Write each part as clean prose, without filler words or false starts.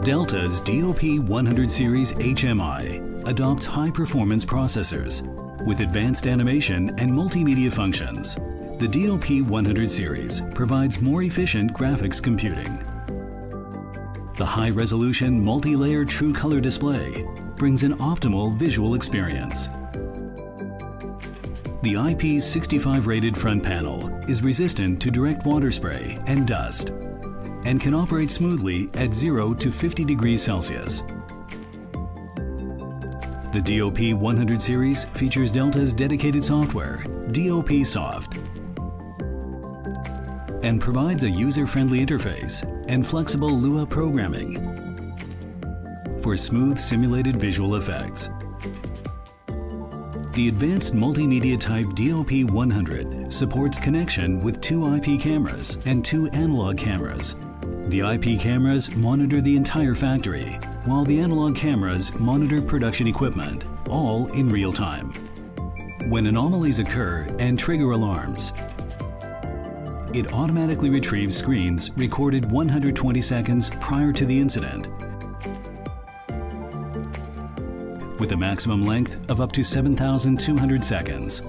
Delta's DOP-100 Series HMI adopts high-performance processors with advanced animation and multimedia functions. The DOP-100 Series provides more efficient graphics computing. The high-resolution multi-layer true color display brings an optimal visual experience. The IP65 rated front panel is resistant to direct water spray and dust and can operate smoothly at 0 to 50 degrees Celsius. The DOP-100 Series features Delta's dedicated software, DOP Soft, and provides a user-friendly interface and flexible Lua programming for smooth simulated visual effects. The advanced multimedia type DOP-100 supports connection with 2 IP cameras and 2 analog cameras. The IP cameras monitor the entire factory, while the analog cameras monitor production equipment, all in real time. When anomalies occur and trigger alarms, it automatically retrieves screens recorded 120 seconds prior to the incident, with a maximum length of up to 7,200 seconds.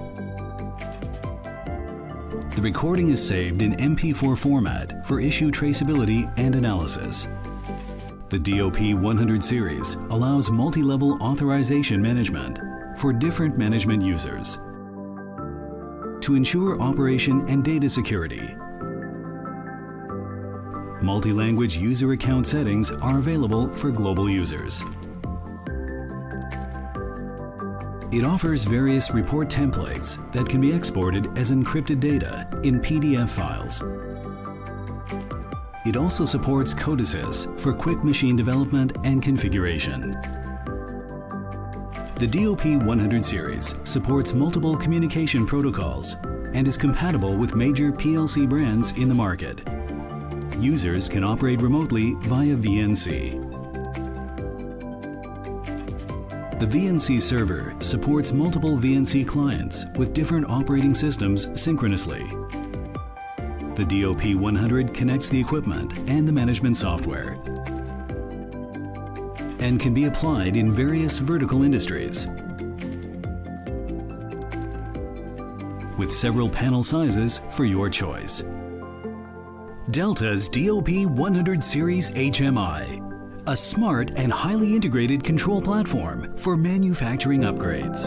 The recording is saved in MP4 format for issue traceability and analysis. The DOP-100 Series allows multi-level authorization management for different management users to ensure operation and data security. Multi-language user account settings are available for global users. It offers various report templates that can be exported as encrypted data in PDF files. It also supports code assist for quick machine development and configuration. The DOP-100 Series supports multiple communication protocols and is compatible with major PLC brands in the market. Users can operate remotely via VNC. The VNC server supports multiple VNC clients with different operating systems synchronously. The DOP-100 connects the equipment and the management software and can be applied in various vertical industries with several panel sizes for your choice. Delta's DOP-100 Series HMI, a smart and highly integrated control platform for manufacturing upgrades.